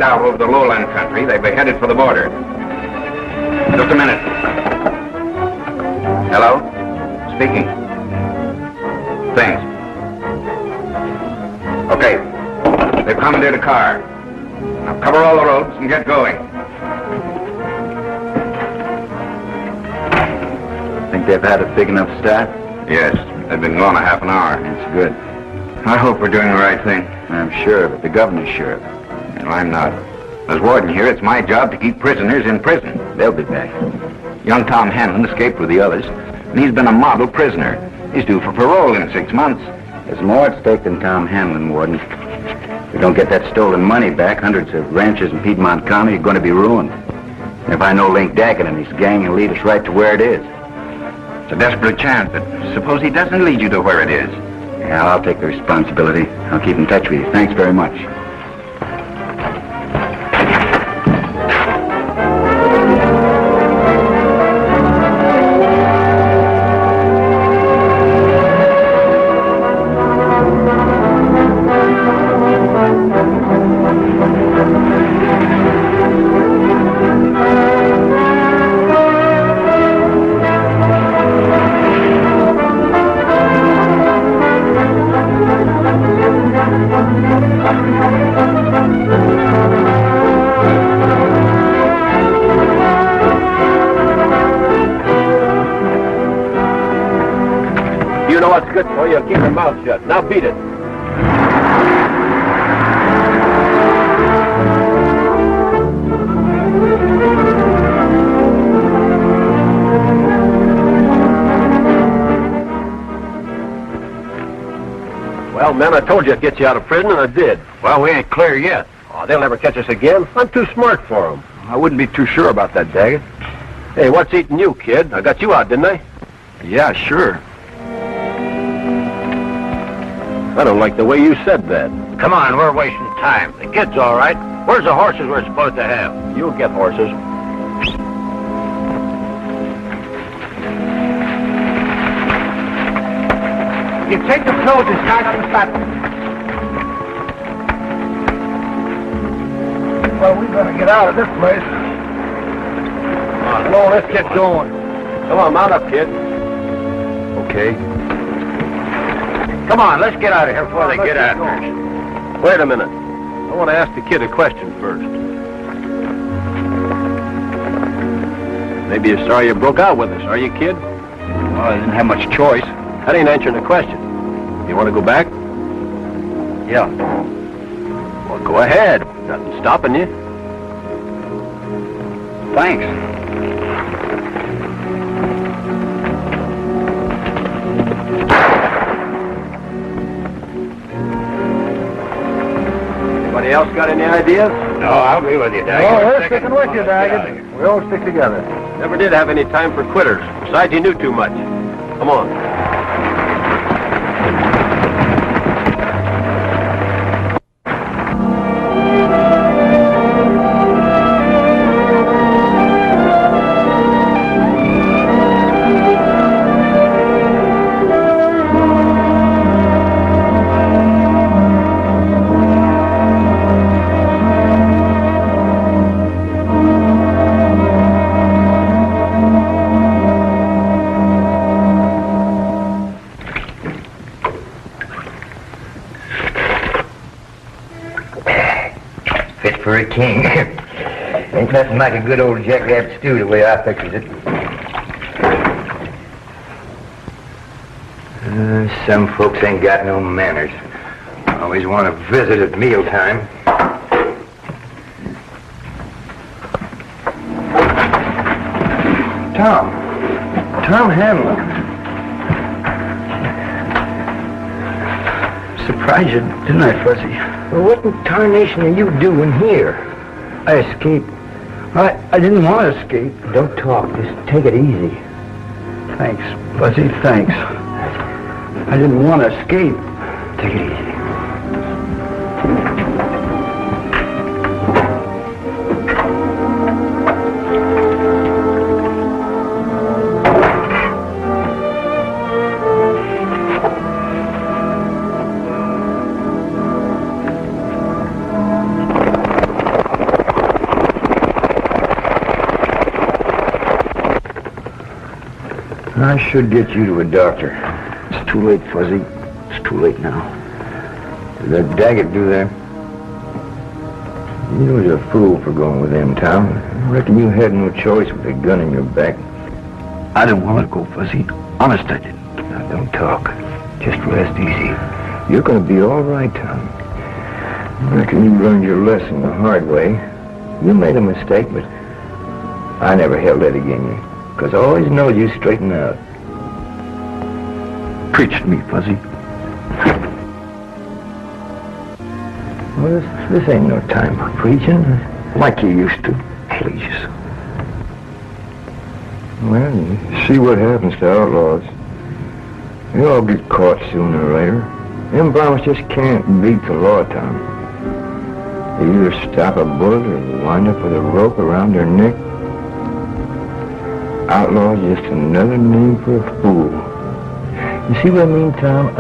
spread out over the lowland country. They've been headed for the border. Just a minute. Hello? Speaking. Thanks. Okay. They've commandeered a car. Now cover all the roads and get going. Think they've had a big enough start? Yes. They've been gone a half an hour. That's good. I hope we're doing the right thing. I'm sure of it. The governor's sure of it. Well, I'm not. As warden here, it's my job to keep prisoners in prison. They'll be back. Young Tom Hanlon escaped with the others, and he's been a model prisoner. He's due for parole in 6 months. There's more at stake than Tom Hanlon, Warden. If we don't get that stolen money back, hundreds of ranchers in Piedmont County are going to be ruined. And if I know Link Daggett and his gang, he'll lead us right to where it is. It's a desperate chance, but suppose he doesn't lead you to where it is. Yeah, I'll take the responsibility. I'll keep in touch with you. Thanks very much. Good for you. Keep your mouth shut. Now beat it. Well, man, I told you I'd get you out of prison, and I did. Well, we ain't clear yet. Oh, they'll never catch us again. I'm too smart for them. I wouldn't be too sure about that, Daggett. Hey, what's eating you, kid? I got you out, didn't I? Yeah, sure. I don't like the way you said that. Come on, we're wasting time. The kid's all right. Where's the horses we're supposed to have? You'll get horses. You take the clothes and start on the saddle. Well, we better get out of this place. Come on, let's get going. Come on, mount up, kid. Okay. Come on, let's get out of here before they get after us. Wait a minute. I want to ask the kid a question first. Maybe you're sorry you broke out with us, are you, kid? Well, I didn't have much choice. That ain't answering the question. You want to go back? Yeah. Well, go ahead. Nothing stopping you. Thanks. Anybody else got any ideas? No, I'll be with you, Daggett. Oh, we're sticking with you, Daggett. We all stick together. Never did have any time for quitters. Besides, you knew too much. Come on. For a king. Ain't nothing like a good old jackrabbit stew the way I pictures it. Some folks ain't got no manners. Always want to visit at mealtime. Tom Hanlon. Surprised you, didn't I, Fuzzy? Well, what in tarnation are you doing here? I escaped. I didn't want to escape. Don't talk. Just take it easy. Thanks, Fuzzy, thanks. I didn't want to escape. Take it easy. I should get you to a doctor. It's too late, Fuzzy. It's too late now. Did that Daggett do there? You was a fool for going with him, Tom. I reckon you had no choice with a gun in your back. I didn't want to go, Fuzzy. Honest, I didn't. Now, don't talk. Just rest easy. You're going to be all right, Tom. I reckon you learned your lesson the hard way. You made a mistake, but I never held that against you. Because I always know you straighten out. Preach to me, Fuzzy. Well, this ain't no time for preaching. Like you used to. Please. Well, you see what happens to outlaws. They all get caught sooner or later. Them bombers just can't beat the law, Tom. They either stop a bullet or wind up with a rope around their neck. Outlaw's just another name for a fool. You see what I mean, Tom?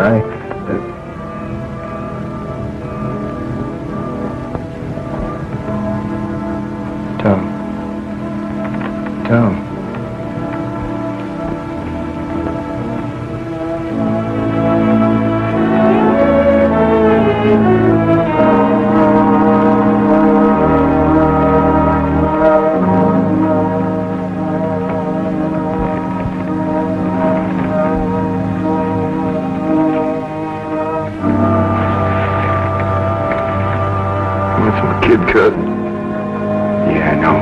Tom. That's my kid cousin. Yeah, I know.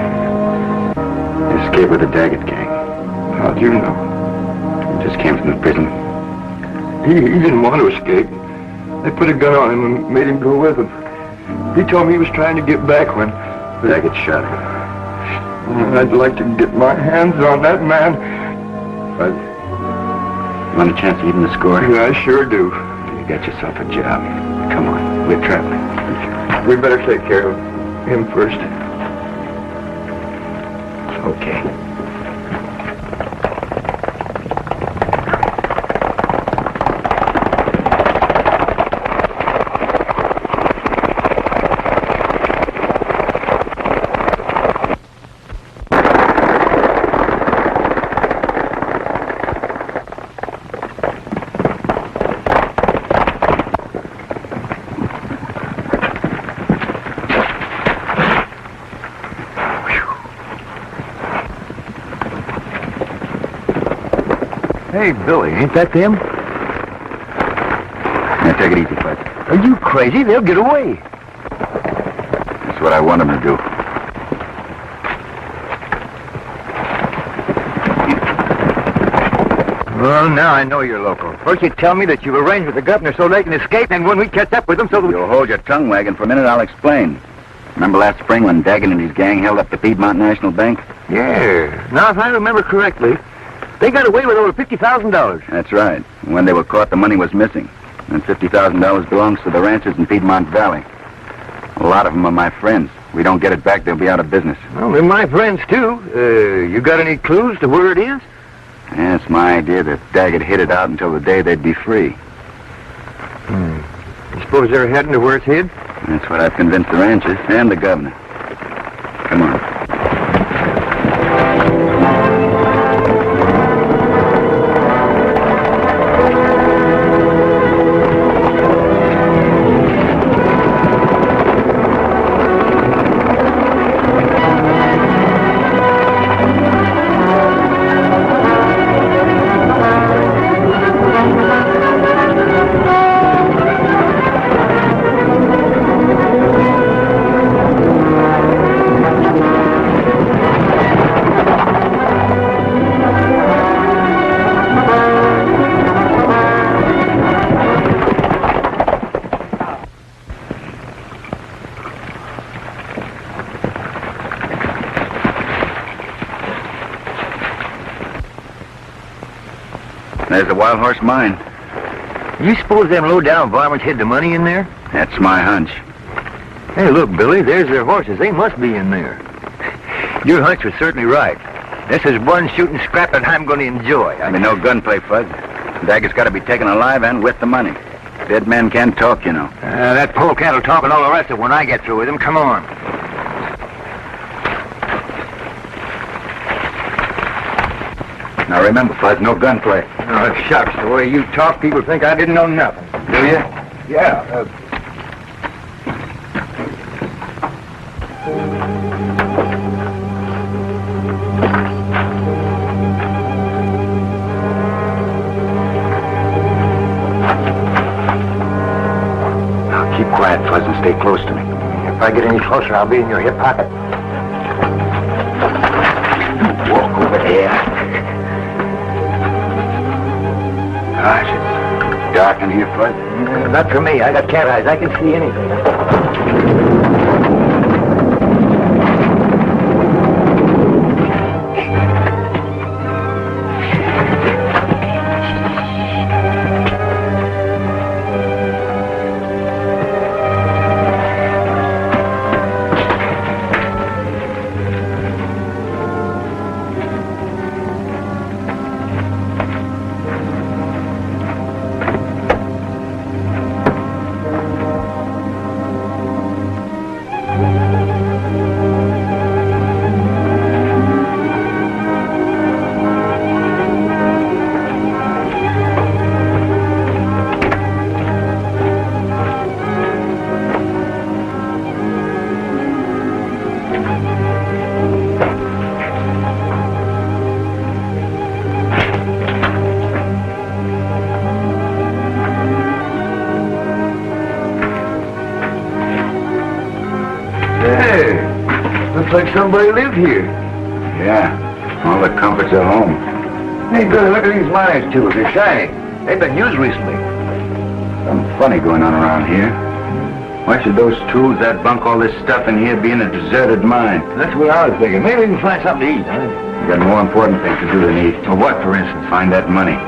He escaped with the Daggett gang. How'd you know? He just came from the prison. He didn't want to escape. They put a gun on him and made him go with them. He told me he was trying to get back when Daggett shot him. I'd like to get my hands on that man. Bud, you want a chance to even the score? Yeah, I sure do. You got yourself a job. Come on, we're traveling. We better take care of him first. Okay. Hey, Billy, ain't that them? Now take it easy, Bud. Are you crazy? They'll get away. That's what I want him to do. Well, now I know you're local. First you tell me that you've arranged with the governor so they can escape, and when we catch up with them so that You'll hold your tongue wagging for a minute, I'll explain. Remember last spring when Daggett and his gang held up the Piedmont National Bank? Yeah. Now, if I remember correctly, they got away with over $50,000. That's right. And when they were caught, the money was missing. And $50,000 belongs to the ranchers in Piedmont Valley. A lot of them are my friends. If we don't get it back, they'll be out of business. Well, they're my friends, too. You got any clues to where it is? Yeah, it's my idea that Daggett hid it out until the day they'd be free. You suppose they're heading to where it's hid? That's what I've convinced the ranchers and the governor. Come on. There's the Wild Horse Mine. You suppose them low-down varmints hid the money in there? That's my hunch. Hey, look, Billy, there's their horses. They must be in there. Your hunch was certainly right. This is one shooting scrap that I'm going to enjoy. I mean, no gunplay, Fuzz. Daggett's got to be taken alive and with the money. Dead men can't talk, you know. That polecat will talk and all the rest of it when I get through with him. Come on. Now Now remember, Fuzz, no gunplay. Oh, shucks. The way you talk, people think I didn't know nothing. Do you? Yeah. Now keep quiet, Fuzz, and stay close to me. If I get any closer, I'll be in your hip pocket. Walk over there. Gosh, it's dark in here, Fuzz. Not for me. I got cat eyes. I can see anything. Looks like somebody lived here. Yeah, all the comforts of home. Hey, Billy, look at these mines, too. They're shiny. They've been used recently. Something funny going on around here. Why should those tools that bunk all this stuff in here be in a deserted mine? That's what I was thinking. Maybe we can find something to eat, huh? We got more important things to do than eat. Well, what, for instance? Find that money.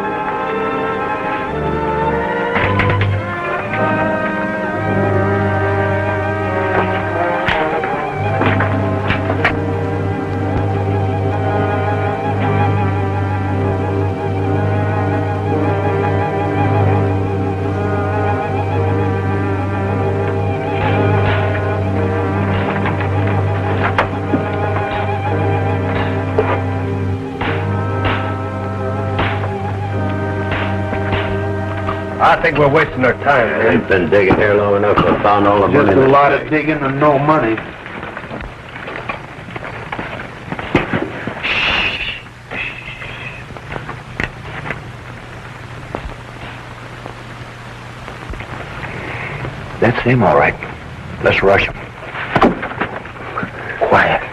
I think we're wasting our time, man. We've been digging here long enough to have found all the money. Just a lot of digging and no money. That's him, all right. Let's rush him. Quiet.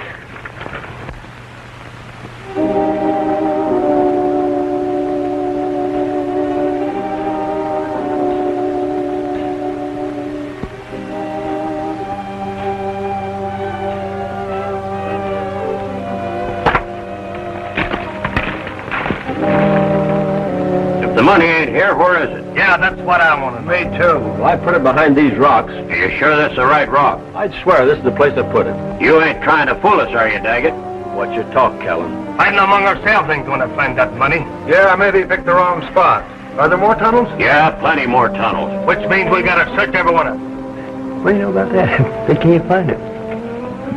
The money ain't here, where is it? Yeah, that's what I want to know. Me, too. Well, I put it behind these rocks. Are you sure that's the right rock? I'd swear this is the place I put it. You ain't trying to fool us, are you, Daggett? What's your talk, Callan? Fighting among ourselves ain't going to find that money. Yeah, maybe picked the wrong spot. Are there more tunnels? Yeah, plenty more tunnels. Which means we got to search every one of them. What do you know about that? They can't find it.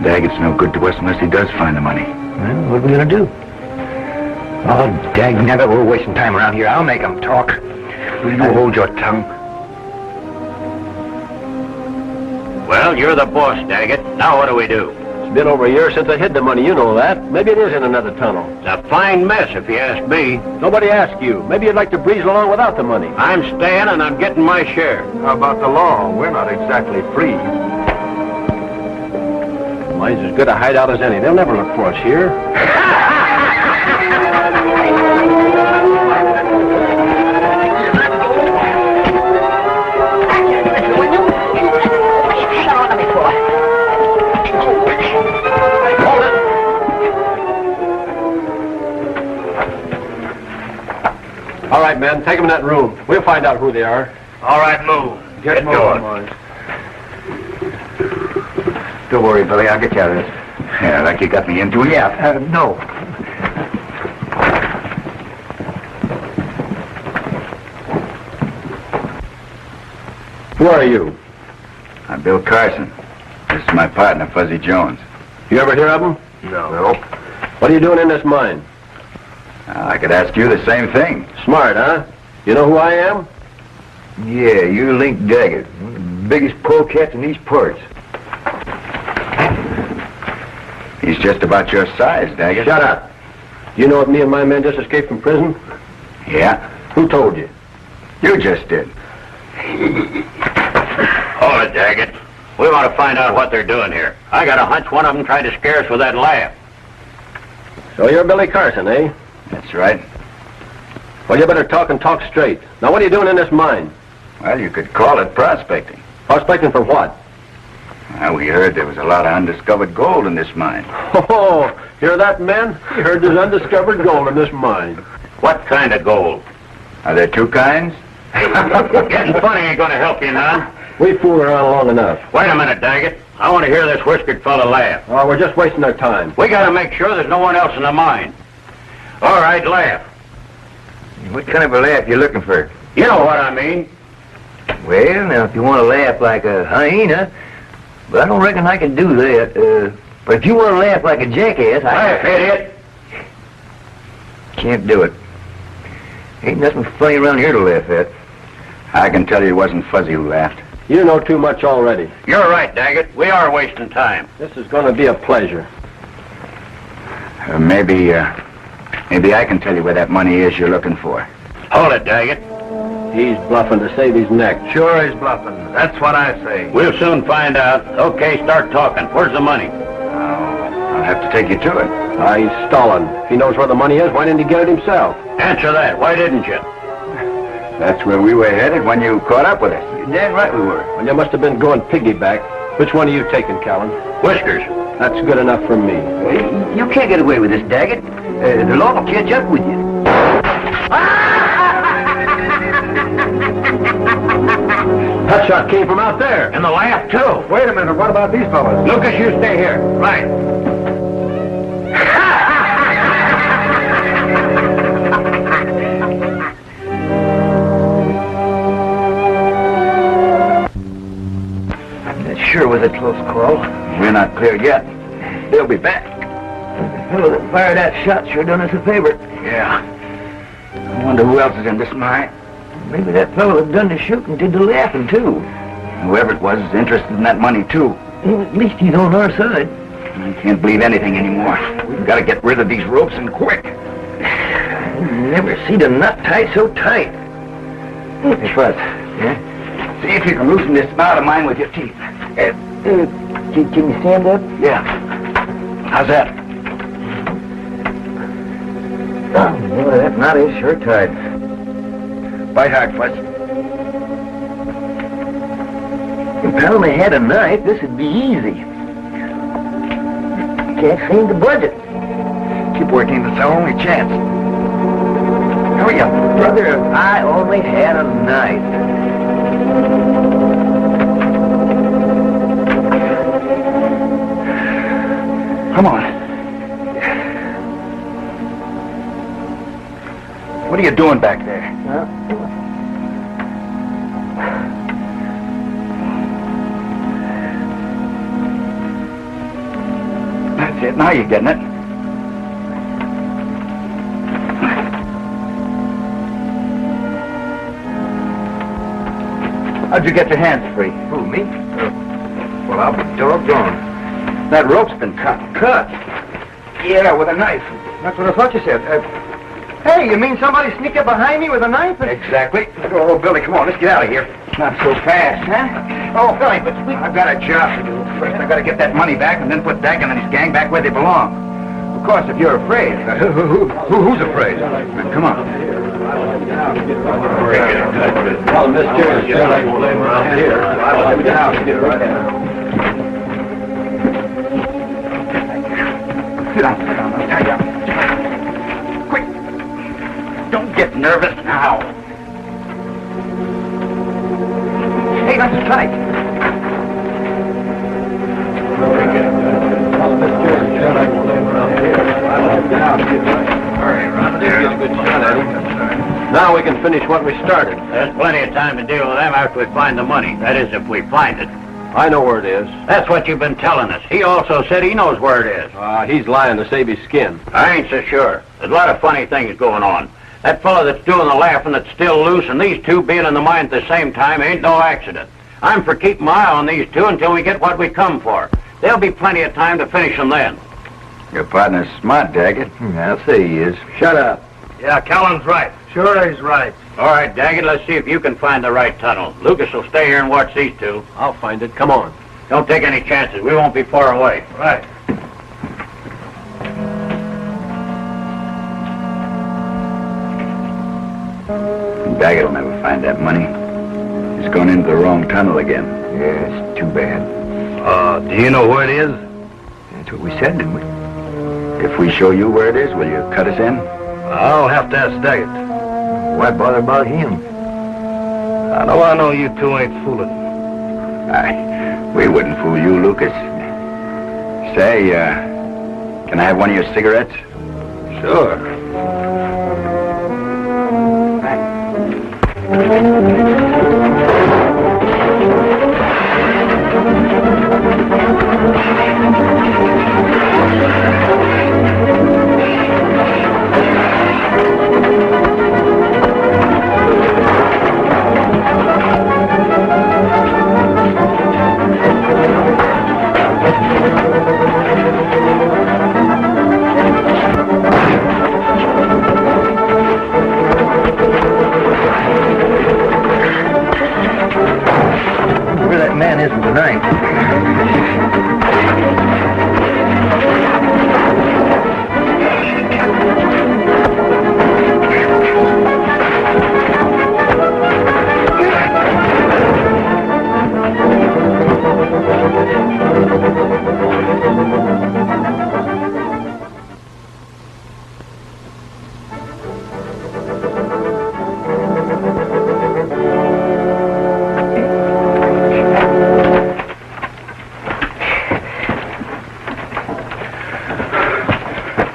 Daggett's no good to us unless he does find the money. Well, what are we going to do? Oh, dag nabbit, we're wasting time around here. I'll make them talk. Will you hold your tongue? Well, you're the boss, Daggett. Now what do we do? It's been over a year since I hid the money, you know that. Maybe it is in another tunnel. It's a fine mess, if you ask me. Nobody asked you. Maybe you'd like to breeze along without the money. I'm staying and I'm getting my share. How about the law? We're not exactly free. Mine's as good a hideout as any. They'll never look for us here. All right, men, take them in that room. We'll find out who they are. All right, move. Get going. Don't worry, Billy. I'll get you out of this. Yeah, like you got me into it. Yeah, no. Who are you? I'm Bill Carson. This is my partner, Fuzzy Jones. You ever hear of them? No. What are you doing in this mine? I could ask you the same thing. Smart, huh? You know who I am? Yeah, you're Link Daggett, one of the biggest polecats in these parts. He's just about your size, Daggett. Shut up. You know that me and my men just escaped from prison? Yeah, Who told you? you just did. Hold it, Daggett. We want to find out what they're doing here. I got a hunch one of them tried to scare us with that laugh. So you're Billy Carson, eh? That's right. Well, you better talk and talk straight. Now, what are you doing in this mine? Well, you could call it prospecting. Prospecting for what? Well, we heard there was a lot of undiscovered gold in this mine. Oh, hear that, men? We heard there's undiscovered gold in this mine. What kind of gold? Are there two kinds? Getting funny ain't gonna help you none. We fooled around long enough. Wait a minute, Daggett. I want to hear this whiskered fella laugh. Oh, we're just wasting our time. We gotta make sure there's no one else in the mine. All right, laugh. What kind of a laugh you looking for? You know what I mean. Well, now, if you want to laugh like a hyena, but I don't reckon I can do that. But if you want to laugh like a jackass, Laugh, idiot. Can't do it. Ain't nothing funny around here to laugh at. I can tell you it wasn't Fuzzy who laughed. You know too much already. You're right, Daggett. We are wasting time. This is going to be a pleasure. Maybe I can tell you where that money is you're looking for. Hold it, Daggett. He's bluffing to save his neck. Sure he's bluffing. That's what I say. We'll soon find out. Okay, start talking. Where's the money? I'll have to take you to it. He's stalling. If he knows where the money is, why didn't he get it himself? Answer that. Why didn't you? That's where we were headed when you caught up with us. You're damn right we were. Well, you must have been going piggyback. Which one are you taking, Callan? Whiskers. That's good enough for me. You can't get away with this, Daggett. The law will catch up with you. That shot came from out there. And the laugh, too. Wait a minute. What about these fellas? Lucas, you stay here. Right. That sure was a close call. We're not clear yet. They'll be back. The fellow that fired that shot sure done us a favor. Yeah. I wonder who else is in this mine. Maybe that fellow that done the shooting did the laughing, too. Whoever it was is interested in that money, too. Well, at least he's on our side. I can't believe anything anymore. We've got to get rid of these ropes and quick. I never seen a nut tie so tight. Hey, Fuzz. Yeah? See if you can loosen this knot of mine with your teeth. Can you stand up? Yeah. How's that? Oh, boy, that knot is sure tight. Bite hard, Fuzz. If I only had a knife, this would be easy. Can't seem to budge it. Keep working. It's our only chance. Hurry up. Brother, if I only had a knife. Come on. What are you doing back there? That's it. Now you're getting it. How'd you get your hands free? Who, me? Well, I'll be doggone. That rope's been cut. Cut? Yeah, with a knife. That's what I thought you said. Hey, you mean somebody sneaked up behind me with a knife? Exactly. Oh, Billy, come on. Let's get out of here. Not so fast, huh? Oh, Billy, but I've got a job to do. First, I've got to get that money back and then put Daggett and his gang back where they belong. Of course, if you're afraid. Who's afraid? Come on. Well, Mr. around here. Sit down. I'll tie you up. Quick. Don't get nervous now. Hey, that's tight. Now we can finish what we started. There's plenty of time to deal with them after we find the money. That is, if we find it. I know where it is. That's what you've been telling us. He also said he knows where it is. He's lying to save his skin. I ain't so sure. There's a lot of funny things going on. That fellow that's doing the laughing that's still loose, and these two being in the mine at the same time ain't no accident. I'm for keeping my eye on these two until we get what we come for. There'll be plenty of time to finish them then. Your partner's smart, Daggett. I'll say he is. Shut up. Yeah, Callan's right. Sure he's right. All right, Daggett, let's see if you can find the right tunnel. Lucas will stay here and watch these two. I'll find it. Come on. Don't take any chances. We won't be far away. Right. Daggett will never find that money. He's gone into the wrong tunnel again. Yeah, it's too bad. Do you know where it is? That's what we said, didn't we? If we show you where it is, will you cut us in? I'll have to ask Daggett. Why bother about him? I know you two ain't fooling. We wouldn't fool you, Lucas. Say, can I have one of your cigarettes? Sure. Where that man is with the knife.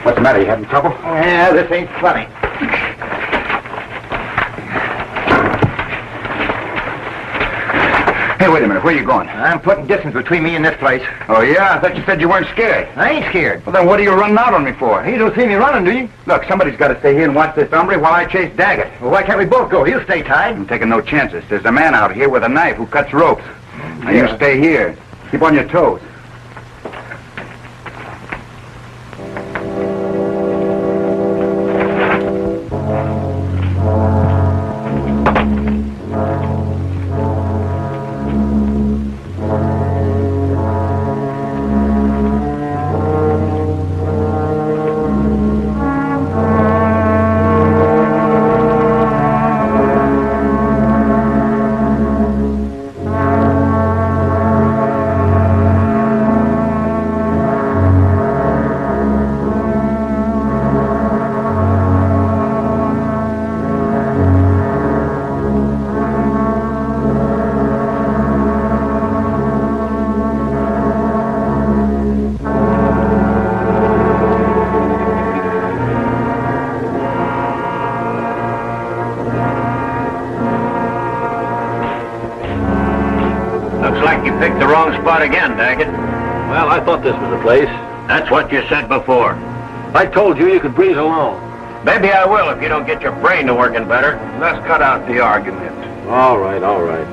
What's the matter? You having trouble? Yeah, this ain't funny. Hey, wait a minute. Where are you going? I'm putting distance between me and this place. Oh, yeah? I thought you said you weren't scared. I ain't scared. Well, then what are you running out on me for? You don't see me running, do you? Look, somebody's got to stay here and watch this hombre while I chase Daggett. Well, why can't we both go? You stay tied. I'm taking no chances. There's a man out here with a knife who cuts ropes. Now, you Yeah. stay here. Keep on your toes. Looks like you picked the wrong spot again, Daggett. Well, I thought this was the place. That's what you said before. I told you could breeze along. Maybe I will if you don't get your brain to working better. Let's cut out the argument. All right, all right.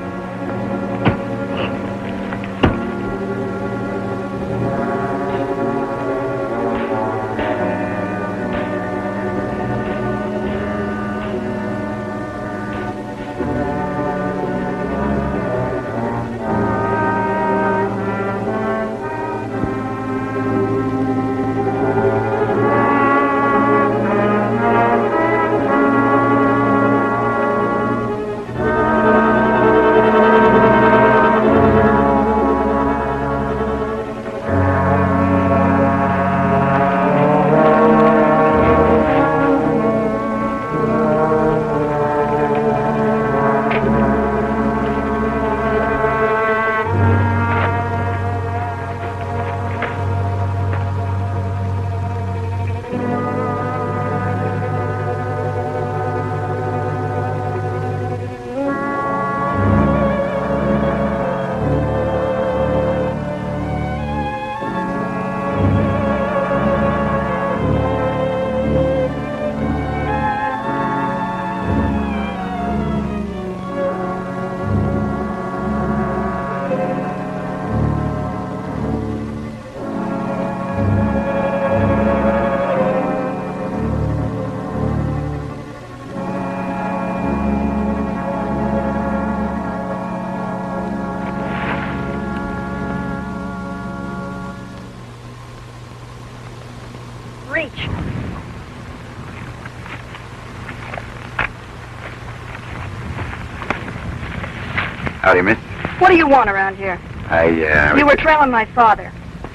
Reach. Howdy, miss. What do you want around here? You were trailing my father.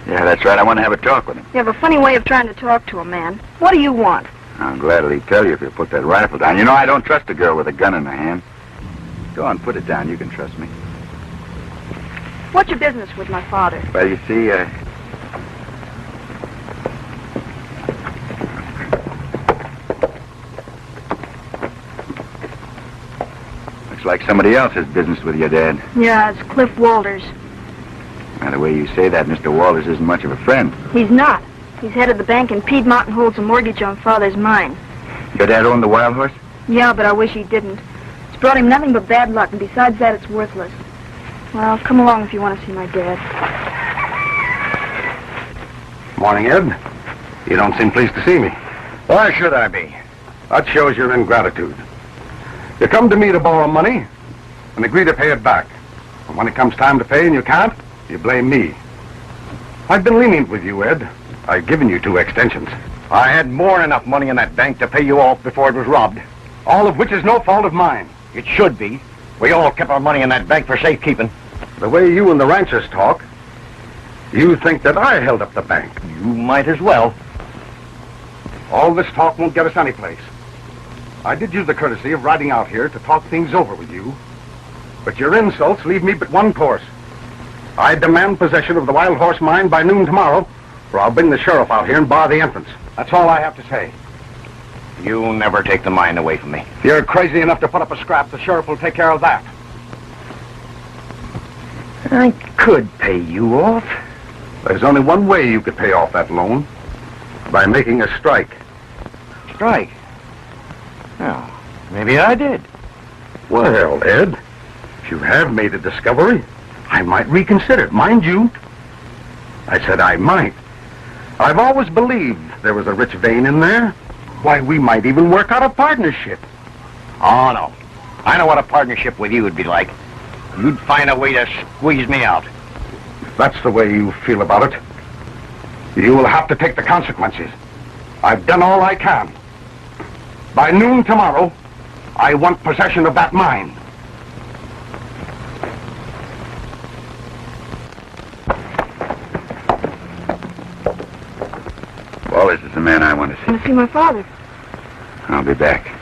Yeah, that's right. I want to have a talk with him. You have a funny way of trying to talk to a man. What do you want? I'll gladly tell you if you put that rifle down. You know I don't trust a girl with a gun in her hand. Go on, put it down. You can trust me. What's your business with my father? Well, you see, looks like somebody else has business with your dad. Yeah, it's Cliff Walters. Now, the way you say that, Mr. Walters isn't much of a friend. He's not. He's head of the bank in Piedmont and holds a mortgage on Father's mine. Your dad owned the Wild Horse? Yeah, but I wish he didn't. It's brought him nothing but bad luck, and besides that, it's worthless. Well, come along if you want to see my dad. Morning, Ed. You don't seem pleased to see me. Why should I be? That shows your ingratitude. You come to me to borrow money and agree to pay it back. And when it comes time to pay and you can't, you blame me. I've been lenient with you, Ed. I've given you 2 extensions. I had more than enough money in that bank to pay you off before it was robbed. All of which is no fault of mine. It should be. We all kept our money in that bank for safekeeping. The way you and the ranchers talk, you think that I held up the bank. You might as well. All this talk won't get us anyplace. I did use the courtesy of riding out here to talk things over with you. But your insults leave me but one course. I demand possession of the Wild Horse mine by noon tomorrow, or I'll bring the sheriff out here and bar the entrance. That's all I have to say. You'll never take the mine away from me. If you're crazy enough to put up a scrap, the sheriff will take care of that. I could pay you off. There's only one way you could pay off that loan. By making a strike. Strike? Well, maybe I did. Well, Ed, if you have made a discovery, I might reconsider. Mind you, I said I might. I've always believed there was a rich vein in there. Why, we might even work out a partnership. Oh, no. I know what a partnership with you would be like. You'd find a way to squeeze me out. If that's the way you feel about it, you will have to take the consequences. I've done all I can. By noon tomorrow, I want possession of that mine. Wallace is the man I want to I see. want to see my father. I'll be back.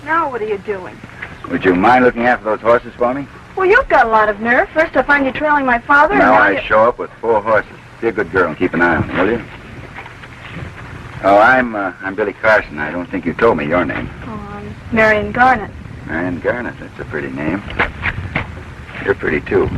Now what are you doing? Would you mind looking after those horses for me? Well, you've got a lot of nerve. First I find you trailing my father, and Now now I show up with 4 horses. Be a good girl and keep an eye on them, will you? Oh, I'm Billy Carson. I don't think you told me your name. Oh, I'm Marion Garnett. Marion Garnett. That's a pretty name. You're pretty, too.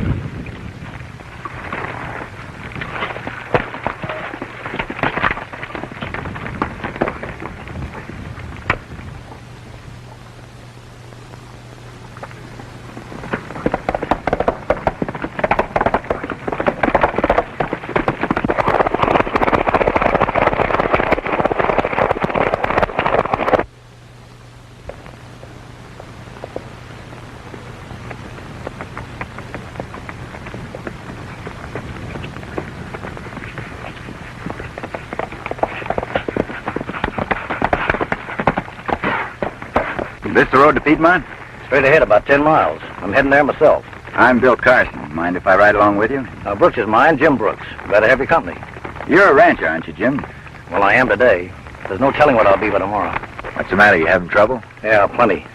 this the road to Piedmont? Straight ahead, about 10 miles. I'm heading there myself. I'm Bill Carson. Mind if I ride along with you? Brooks is mine, Jim Brooks. Glad to have your company. You're a rancher, aren't you, Jim? Well, I am today. There's no telling what I'll be by tomorrow. What's the matter? You having trouble? Yeah, plenty.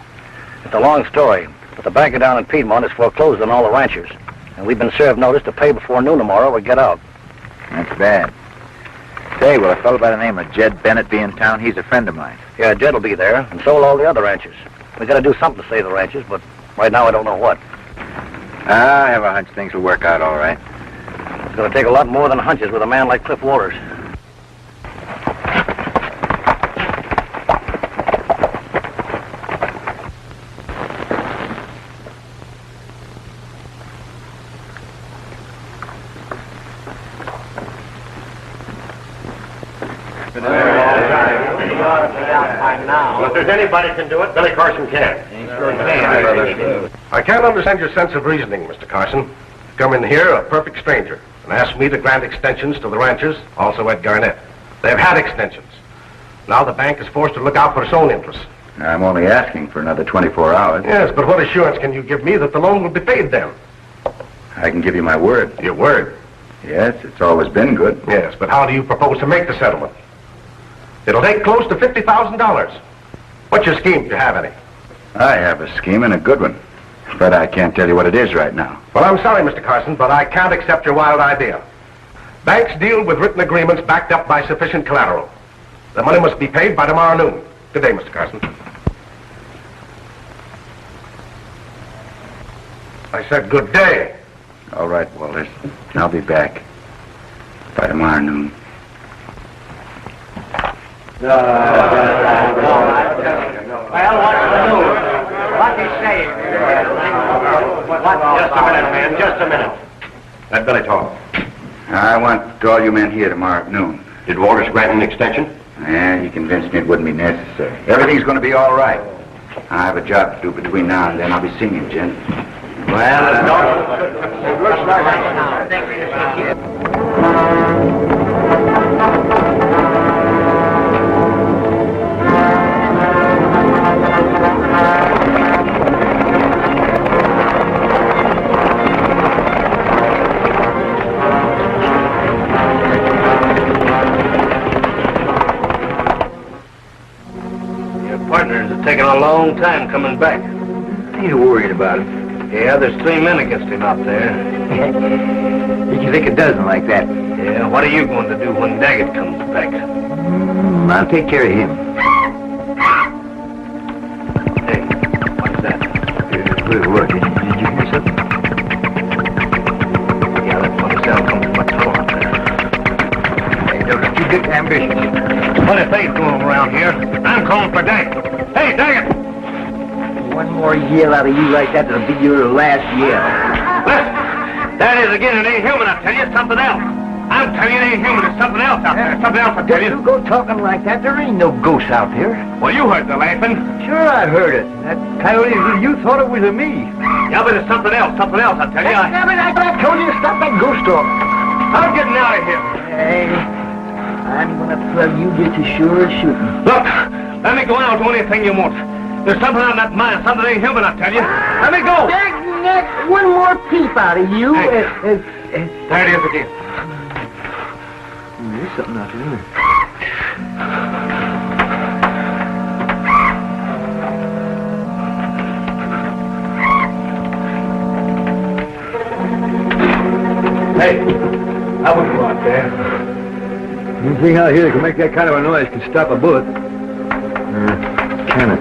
It's a long story, but the banker down in Piedmont is foreclosed on all the ranchers. And we've been served notice to pay before noon tomorrow or get out. That's bad. Say, will a fellow by the name of Jed Bennett be in town? He's a friend of mine. Yeah, Jed will be there, and so will all the other ranchers. We got to do something to save the ranchers, but right now I don't know what. I have a hunch things will work out all right. It's going to take a lot more than hunches with a man like Cliff Waters. Well, if there's anybody can do it, Billy Carson can. I can't understand your sense of reasoning, Mr. Carson. You come in here, a perfect stranger, and ask me to grant extensions to the ranchers, also Ed Garnett. They've had extensions. Now the bank is forced to look out for its own interests. I'm only asking for another 24 hours. Yes, but what assurance can you give me that the loan will be paid then? I can give you my word. Your word? Yes, it's always been good. Yes, but how do you propose to make the settlement? It'll take close to $50,000. What's your scheme, if you have any? I have a scheme and a good one. But I can't tell you what it is right now. Well, I'm sorry, Mr. Carson, but I can't accept your wild idea. Banks deal with written agreements backed up by sufficient collateral. The money must be paid by tomorrow noon. Good day, Mr. Carson. I said good day. All right, Walters. I'll be back by tomorrow noon. Well, what's the news? What you say? Just a minute, man, just a minute. Let Billy talk. I want all you men here tomorrow at noon. Did Walters grant an extension? And he convinced me it wouldn't be necessary. Everything's going to be all right. I have a job to do between now and then. I'll be seeing you, Jim. Well, It looks like partners are taking a long time coming back. Ain't you worried about it? Yeah, there's 3 men against him out there. Did you think a dozen like that? Yeah, what are you going to do when Daggett comes back? I'll take care of him. Hey, what's that? What? Did you hear something? Yeah, that funny sound comes from my tunnel out there. Hey, don't you get ambitious. Funny things going around here. I'm calling for Daggett. Hey, Daggett! One more yell out of you like that, that'll be your last yell. Listen, that is again, it ain't human, I tell you, it's something else. I'm telling you, it ain't human, it's something else out there. Something else, I tell you. You go talking like that, there ain't no ghosts out there. Well, you heard the laughing. Sure, I heard it. That coyote, you thought it was a me. Yeah, but it's something else, I tell you. I told you to stop that ghost talk. I'm getting out of here. Hey, I'm gonna plug you just as sure as shooting. Look, let me go out and do anything you want. There's something on that mind, something ain't human, I tell you. Let me go. Next, one more peep out of you. Hey. There it is again. There's something out there. Hey, I wouldn't go out there. Anything out here that can make that kind of a noise can stop a bullet. Can it?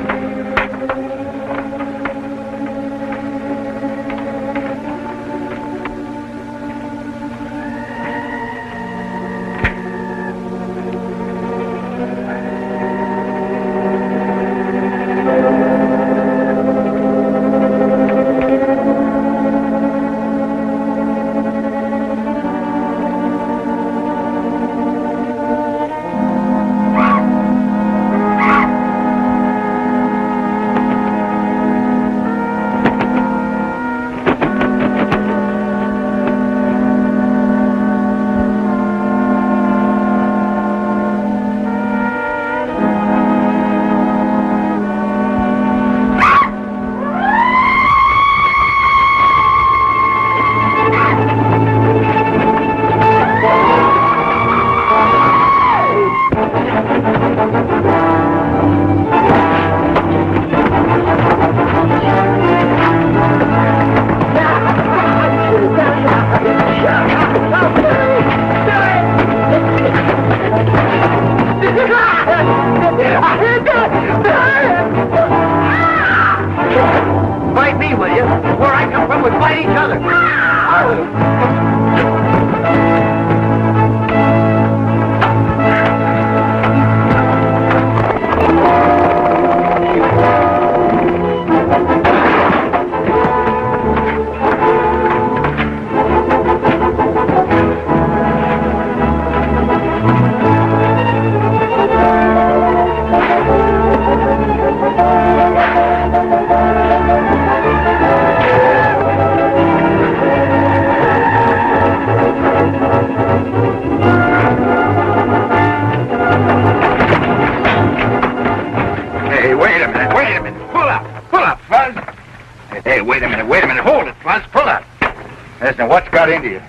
we fight each other. Listen, what's got into you?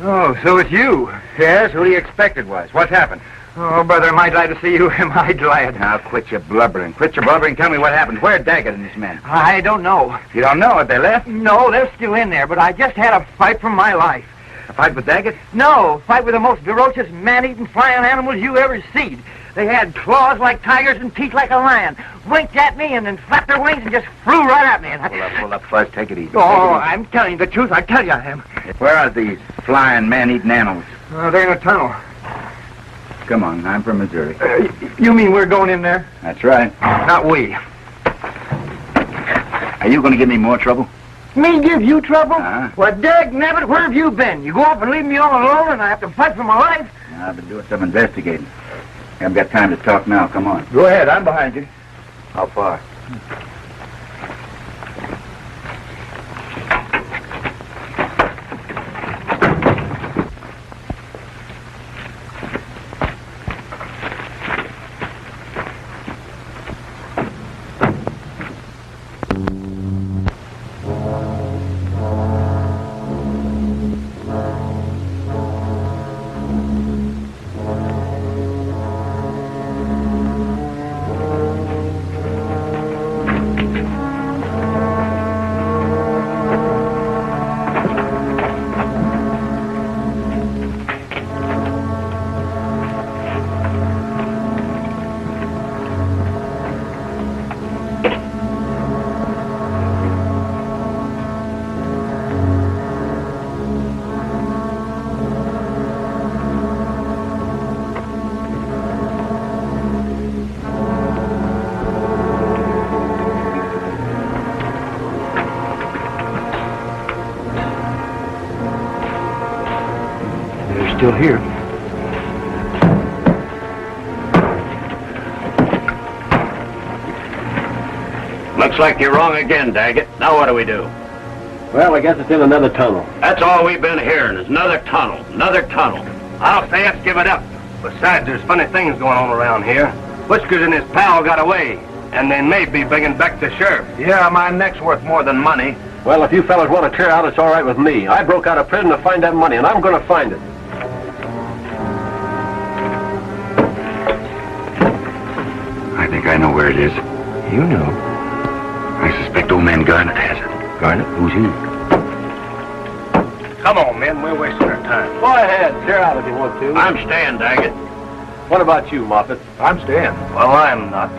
Oh, so it's you. Yes, who do you expect it was? What's happened? Oh, brother, am I glad to see you? Am I glad? Now, quit your blubbering. Quit your blubbering. Tell me what happened. Where'd Daggett and his men? I don't know. You don't know? Have they left? No, they're still in there, but I just had a fight for my life. A fight with Daggett? No, fight with the most ferocious, man-eating, flying animals you ever seed. They had claws like tigers and teeth like a lion. Winked at me and then flapped their wings and just flew right at me. And Pull up, Fuzz. Take it easy. Oh, I'm telling you the truth. I tell you I am. Where are these flying, man-eating animals? They're in a tunnel. Come on, I'm from Missouri. You mean we're going in there? That's right. Not we. Are you going to give me more trouble? Me give you trouble? Uh-huh. Well, dag nabbit, where have you been? You go off and leave me all alone and I have to fight for my life? I've been doing some investigating. I haven't got time to talk now. Come on. Go ahead, I'm behind you. How far? Still here. Looks like you're wrong again, Daggett. Now what do we do? Well, I guess it's in another tunnel. That's all we've been hearing is another tunnel, another tunnel. I'll say let's give it up. Besides, there's funny things going on around here. Whiskers and his pal got away, and they may be bringing back the sheriff. Yeah, my neck's worth more than money. Well, if you fellas want to clear out, it's all right with me. I broke out of prison to find that money, and I'm going to find it. I think I know where it is. You know. I suspect old man Garnett has it. Garnett? Who's he? Come on, men. We're wasting our time. Go ahead. Clear out if you want to. I'm staying, Daggett. What about you, Moffat? I'm staying. Well, I'm not.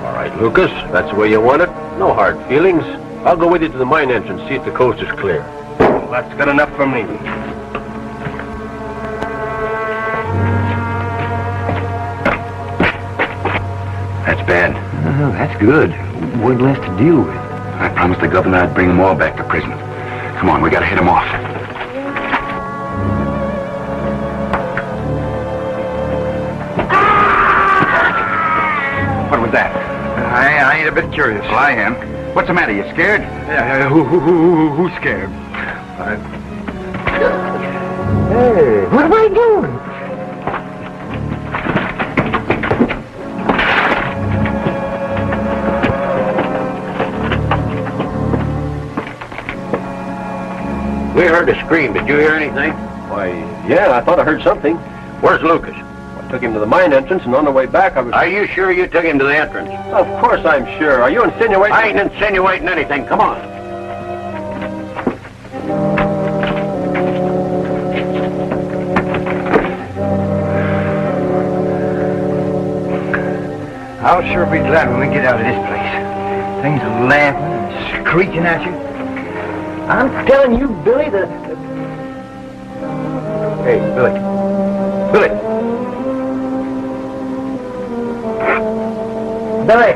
All right, Lucas. That's the way you want it. No hard feelings. I'll go with you to the mine entrance, see if the coast is clear. Well, that's good enough for me. That's bad. Oh, that's good. One less to deal with. I promised the governor I'd bring them all back to prison. Come on, we gotta hit them off. What was that? I ain't a bit curious. Well, I am. What's the matter? You scared? Yeah, who's scared? Hey, what am I doing? We heard a scream. Did you hear anything? Why, yeah, I thought I heard something. Where's Lucas? I took him to the mine entrance, and on the way back, I was... Are you sure you took him to the entrance? Of course I'm sure. Are you insinuating... I ain't insinuating anything. Come on. I'll sure be glad when we get out of this place. Things are laughing and screeching at you. I'm telling you, Billy, the... Hey, Billy. Billy. Billy.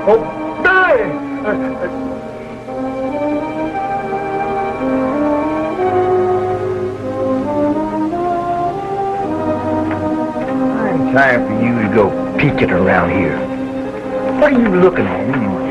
Oh, Billy! I'm tired for you to go peeking around here. What are you looking at anyway?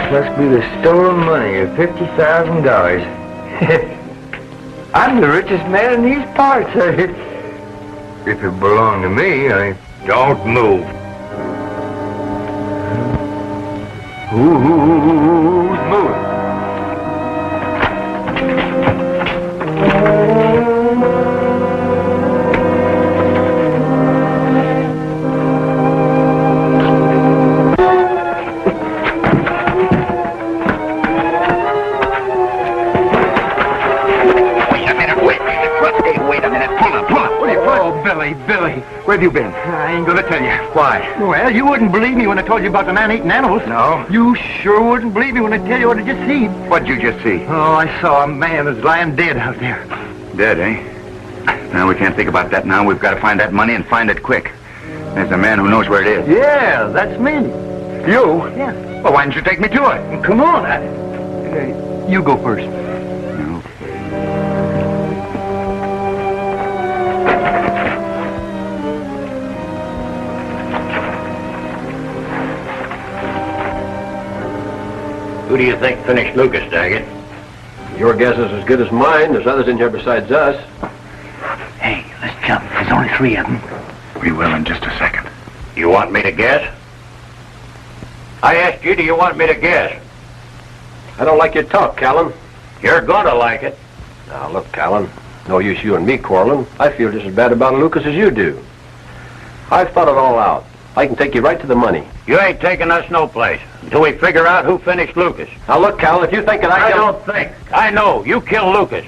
Must be the stolen money of $50,000. I'm the richest man in these parts. If it belonged to me, I don't move. Who's moving? Billy, where have you been? I ain't gonna tell you. Why? Well, you wouldn't believe me when I told you about the man-eating animals. No. You sure wouldn't believe me when I tell you what I just seen. What'd you just see? Oh, I saw a man that's lying dead out there. Dead, eh? No, we can't think about that now. We've got to find that money and find it quick. There's a man who knows where it is. Yeah, that's me. You? Yeah. Well, why didn't you take me to it? Come on. You go first. Who do you think finished Lucas, Daggett? Your guess is as good as mine. There's others in here besides us. Hey, let's jump. There's only 3 of them. We will in just a second. You want me to guess? I asked you, do you want me to guess? I don't like your talk, Callan. You're gonna like it. Now, look, Callan. No use you and me quarreling. I feel just as bad about Lucas as you do. I've thought it all out. I can take you right to the money. You ain't taking us no place until we figure out who finished Lucas. Now, look, Callan, if you think that I don't think. I know. You killed Lucas.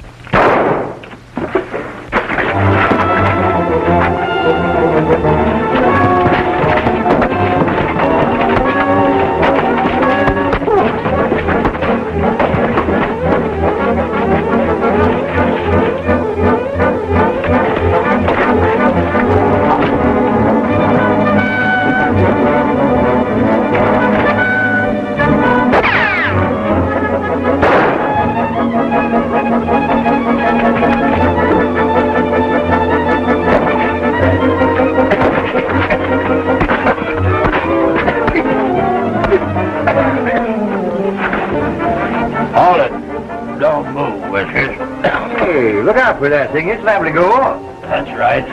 Hey, look out for that thing. It's liable to go off. That's right.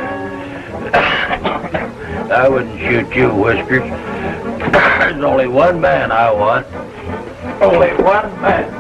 I wouldn't shoot you, Whiskers. There's only one man I want. Only one man.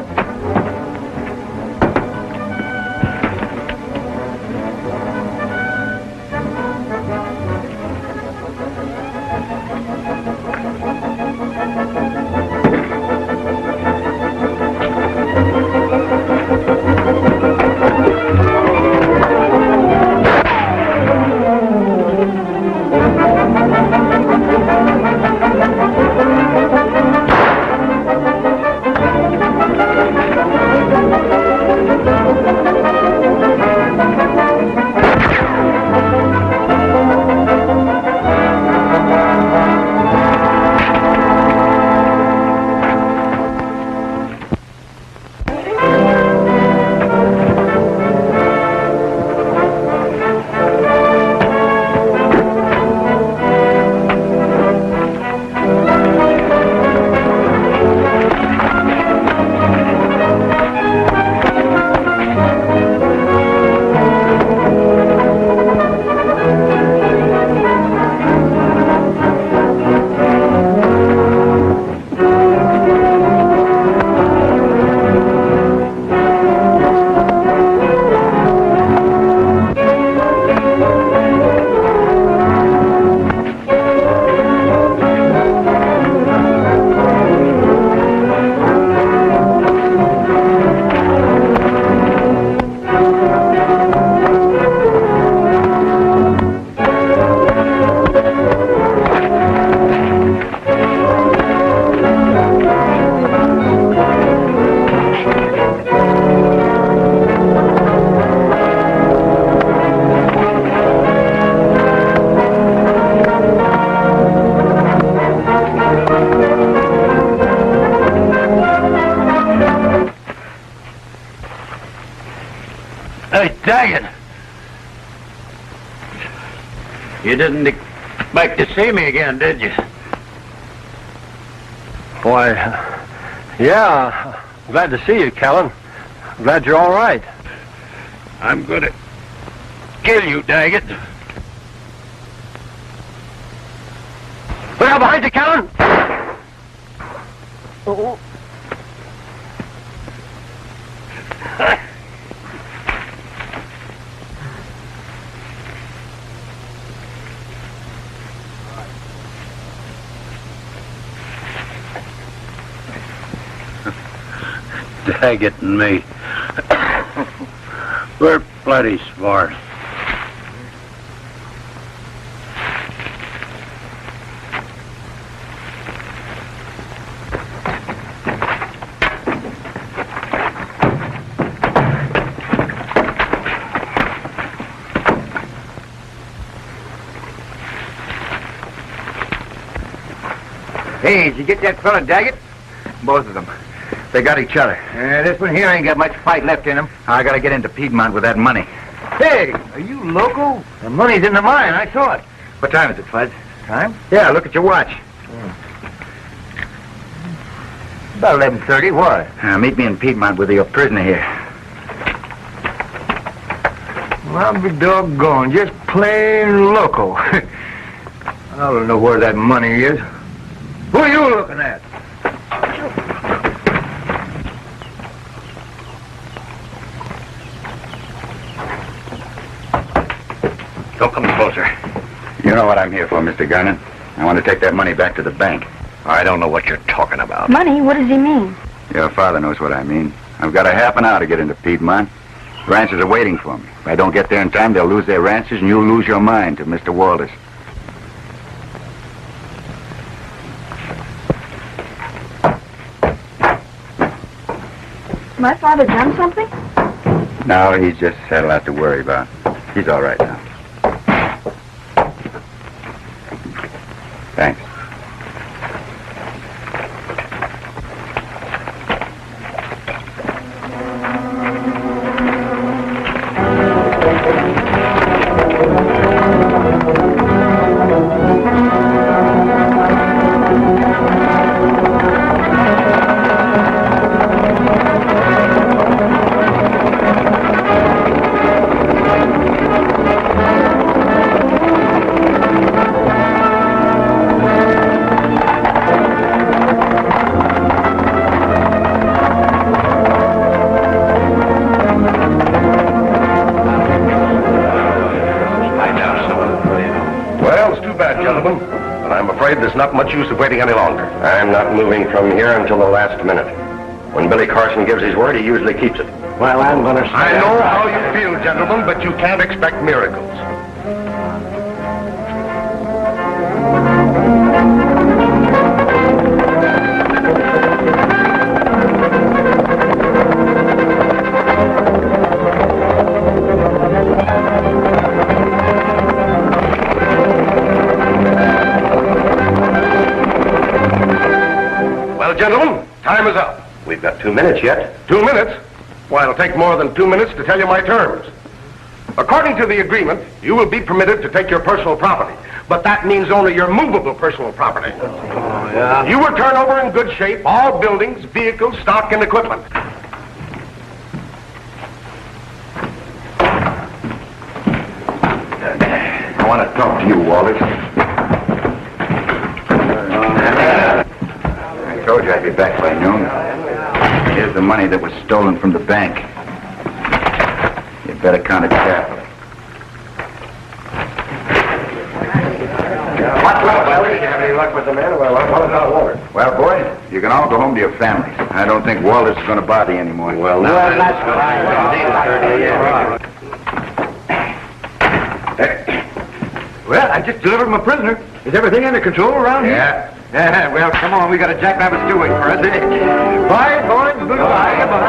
You didn't expect to see me again, did you? Why, yeah. Glad to see you, Callan. Glad you're all right. I'm gonna kill you, Daggett. Look out behind you, Callan! Oh. Daggett and me. We're plenty smart. Hey, did you get that fella Daggett? Both of them. They got each other. This one here ain't got much fight left in him. I gotta get into Piedmont with that money. Hey, are you loco? The money's in the mine. I saw it. What time is it, Fudge? Time? Yeah, look at your watch. About 11:30. Why? Meet me in Piedmont with your prisoner here. Well, I'll be doggone. Just plain loco. I don't know where that money is. Who are you looking at? Don't come closer. You know what I'm here for, Mr. Garnon. I want to take that money back to the bank. I don't know what you're talking about. Money? What does he mean? Your father knows what I mean. I've got a half an hour to get into Piedmont. Ranchers are waiting for me. If I don't get there in time, they'll lose their ranches, and you'll lose your mind to Mr. Walters. My father done something? No, he's just had a lot to worry about. He's all right now. Thanks. There's not much use of waiting any longer. I'm not moving from here until the last minute. When Billy Carson gives his word, he usually keeps it. Well, I'm gonna stay. I know how you feel, gentlemen, but you can't expect miracles. Gentlemen, time is up. We've got 2 minutes yet. 2 minutes? Why, it'll take more than 2 minutes to tell you my terms. According to the agreement, you will be permitted to take your personal property, but that means only your movable personal property. Oh, yeah? You will turn over in good shape all buildings, vehicles, stock, and equipment. I want to talk to you, Walters. I told you I'd be back by noon. Here's the money that was stolen from the bank. You better count it carefully. Well, did you have any luck with the man? Well, what about Walters? Well, boys, you can all go home to your families. I don't think Walters is going to bother you anymore. Well, That's fine. Well, I just delivered my prisoner. Is everything under control around here? Yeah. Yeah, well, come on. We got a jackrabbit stew waiting for us. Bye, boys. Goodbye. Goodbye.